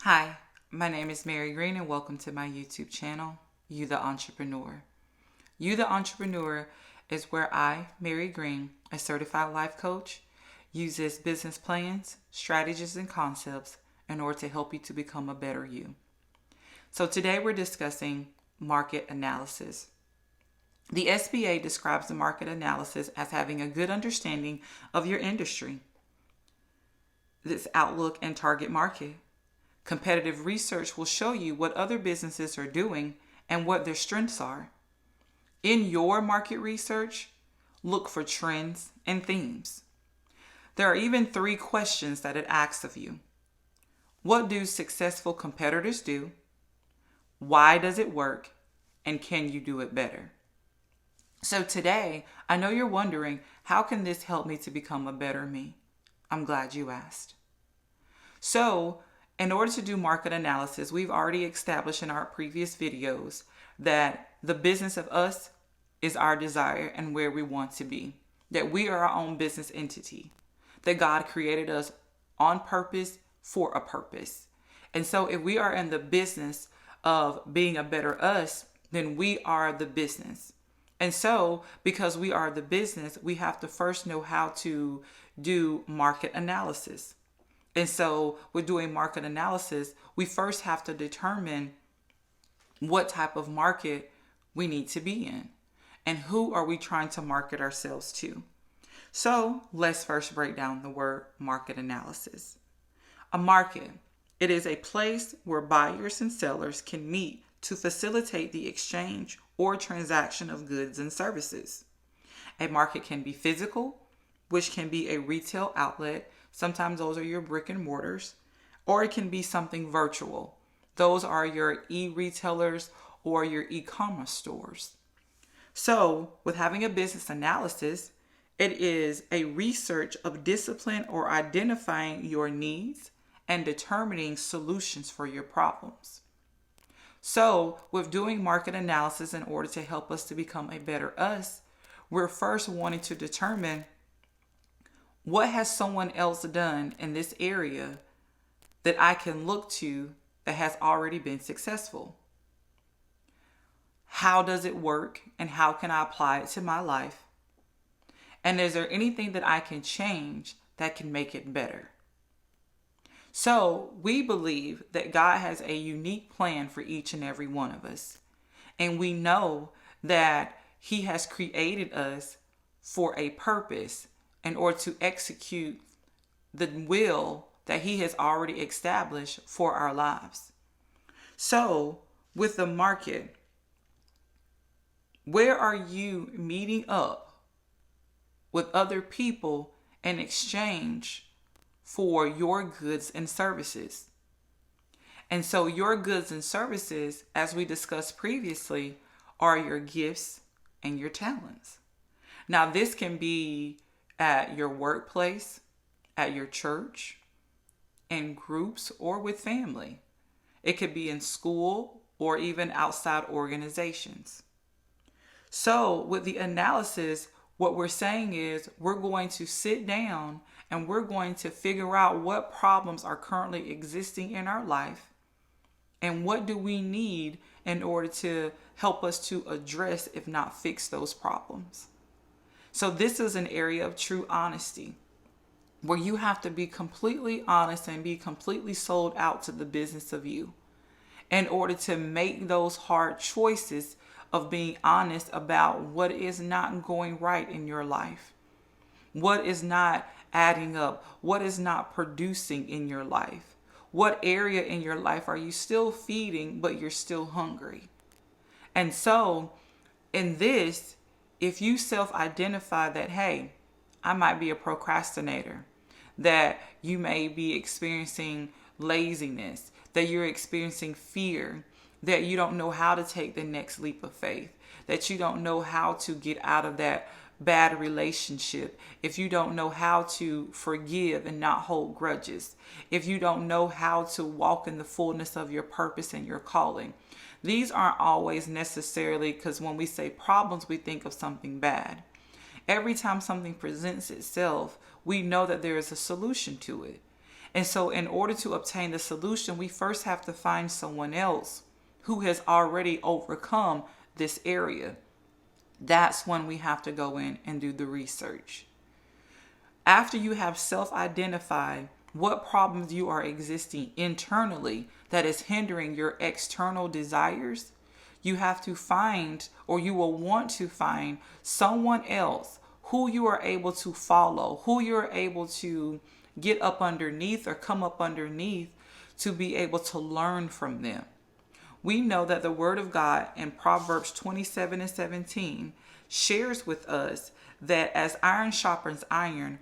Hi, my name is Mary Green and welcome to my YouTube channel, You the Entrepreneur. You the Entrepreneur is where I, Mary Green, a certified life coach, uses business plans, strategies, and concepts in order to help you to become a better you. So today we're discussing market analysis. The SBA describes the market analysis as having a good understanding of your industry, its outlook and target market. Competitive research will show you what other businesses are doing and what their strengths are. In your market research, look for trends and themes. There are even 3 questions that it asks of you. What do successful competitors do? Why does it work? And can you do it better? So today, I know you're wondering, how can this help me to become a better me? I'm glad you asked. So, in order to do market analysis, we've already established in our previous videos that the business of us is our desire and where we want to be. That we are our own business entity. That God created us on purpose for a purpose. And so if we are in the business of being a better us, then we are the business. And so because we are the business, we have to first know how to do market analysis. And so with doing market analysis, we first have to determine what type of market we need to be in and who are we trying to market ourselves to. So let's first break down the word market analysis. A market, it is a place where buyers and sellers can meet to facilitate the exchange or transaction of goods and services. A market can be physical, which can be a retail outlet. Sometimes those are your brick and mortars, or it can be something virtual. Those are your e-retailers or your e-commerce stores. So with having a business analysis, it is a research of discipline or identifying your needs and determining solutions for your problems. So with doing market analysis in order to help us to become a better us, we're first wanting to determine what has someone else done in this area that I can look to that has already been successful? How does it work and how can I apply it to my life? And is there anything that I can change that can make it better? So we believe that God has a unique plan for each and every one of us. And we know that He has created us for a purpose in order to execute the will that He has already established for our lives. So, with the market, where are you meeting up with other people in exchange for your goods and services? And so your goods and services, as we discussed previously, are your gifts and your talents. Now, this can be at your workplace, at your church, in groups, or with family. It could be in school or even outside organizations. So with the analysis, what we're saying is we're going to sit down and we're going to figure out what problems are currently existing in our life and what do we need in order to help us to address, if not fix, those problems. So this is an area of true honesty where you have to be completely honest and be completely sold out to the business of you in order to make those hard choices of being honest about what is not going right in your life, what is not adding up, what is not producing in your life, what area in your life are you still feeding but you're still hungry. And so in this, if you self-identify that, hey, I might be a procrastinator, that you may be experiencing laziness, that you're experiencing fear, that you don't know how to take the next leap of faith, that you don't know how to get out of that bad relationship, if you don't know how to forgive and not hold grudges, if you don't know how to walk in the fullness of your purpose and your calling. These aren't always necessarily, because when we say problems, we think of something bad. Every time something presents itself, we know that there is a solution to it. And so in order to obtain the solution, we first have to find someone else who has already overcome this area. That's when we have to go in and do the research. After you have self-identified what problems you are existing internally that is hindering your external desires, you have to find, or you will want to find, someone else who you are able to follow, who you're able to get up underneath or come up underneath to be able to learn from them. We know that the Word of God in Proverbs 27:17 shares with us that as iron sharpens iron,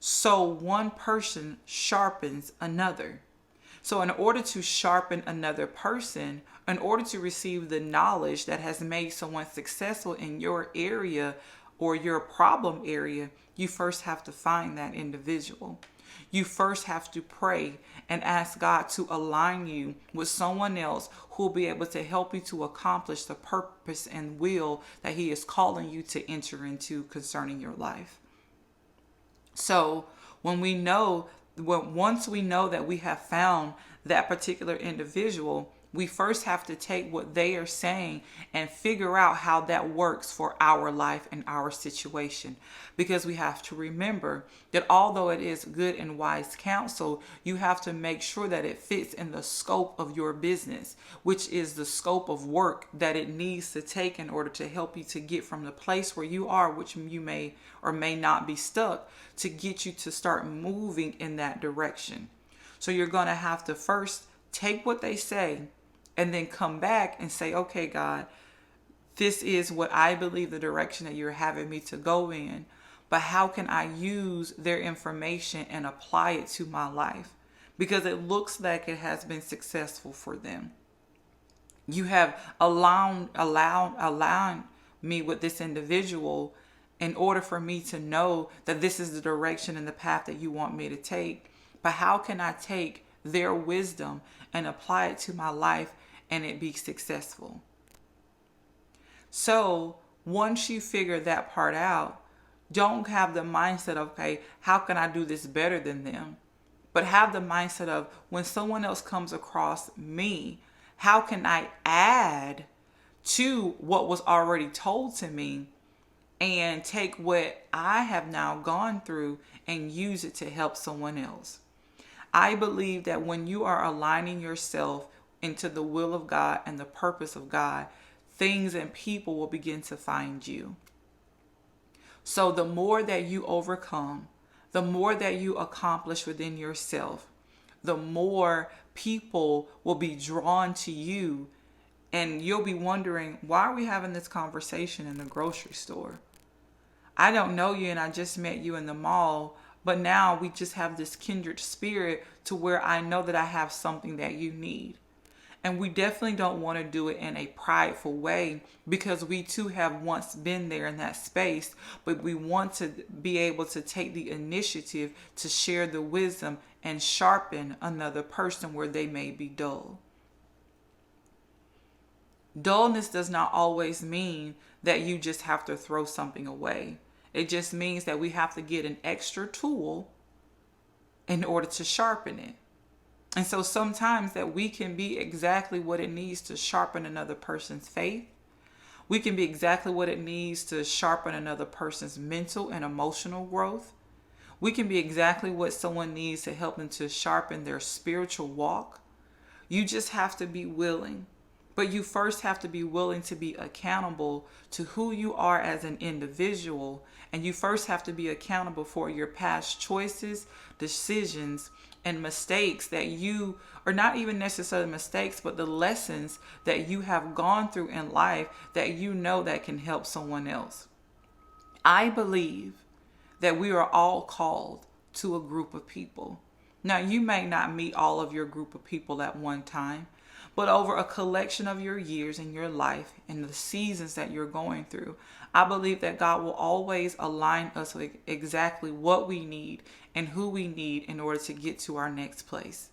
so one person sharpens another. So in order to sharpen another person, in order to receive the knowledge that has made someone successful in your area or your problem area, you first have to find that individual. You first have to pray and ask God to align you with someone else who will be able to help you to accomplish the purpose and will that He is calling you to enter into concerning your life. So once we know that we have found that particular individual, we first have to take what they are saying and figure out how that works for our life and our situation. Because we have to remember that although it is good and wise counsel, you have to make sure that it fits in the scope of your business, which is the scope of work that it needs to take in order to help you to get from the place where you are, which you may or may not be stuck, to get you to start moving in that direction. So you're going to have to first take what they say and then come back and say, okay, God, this is what I believe the direction that you're having me to go in. But how can I use their information and apply it to my life? Because it looks like it has been successful for them. You have allowed me with this individual in order for me to know that this is the direction and the path that you want me to take. But how can I take their wisdom and apply it to my life and it be successful? So once you figure that part out, don't have the mindset of, okay, how can I do this better than them? But have the mindset of, when someone else comes across me, how can I add to what was already told to me and take what I have now gone through and use it to help someone else? I believe that when you are aligning yourself into the will of God and the purpose of God, things and people will begin to find you. So the more that you overcome, the more that you accomplish within yourself, the more people will be drawn to you. And you'll be wondering, why are we having this conversation in the grocery store? I don't know you and I just met you in the mall, but now we just have this kindred spirit to where I know that I have something that you need. And we definitely don't want to do it in a prideful way, because we too have once been there in that space, but we want to be able to take the initiative to share the wisdom and sharpen another person where they may be dull. Dullness does not always mean that you just have to throw something away. It just means that we have to get an extra tool in order to sharpen it. And so sometimes that we can be exactly what it needs to sharpen another person's faith. We can be exactly what it needs to sharpen another person's mental and emotional growth. We can be exactly what someone needs to help them to sharpen their spiritual walk. You just have to be willing. But you first have to be willing to be accountable to who you are as an individual. And you first have to be accountable for your past choices, decisions, and mistakes that you, or not even necessarily mistakes, but the lessons that you have gone through in life that you know that can help someone else. I believe that we are all called to a group of people. Now, you may not meet all of your group of people at one time, but over a collection of your years in your life and the seasons that you're going through, I believe that God will always align us with exactly what we need and who we need in order to get to our next place.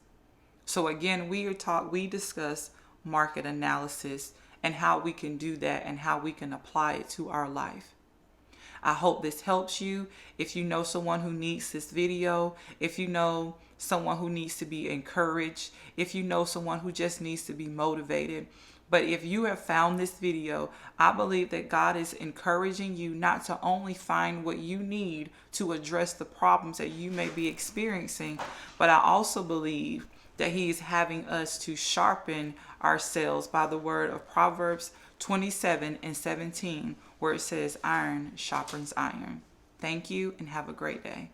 So again, we discuss market analysis and how we can do that and how we can apply it to our life. I hope this helps you. If you know someone who needs this video, if you know someone who needs to be encouraged, if you know someone who just needs to be motivated, but if you have found this video, I believe that God is encouraging you not to only find what you need to address the problems that you may be experiencing, but I also believe that He is having us to sharpen ourselves by the word of Proverbs 27:17, where it says, iron sharpens iron. Thank you and have a great day.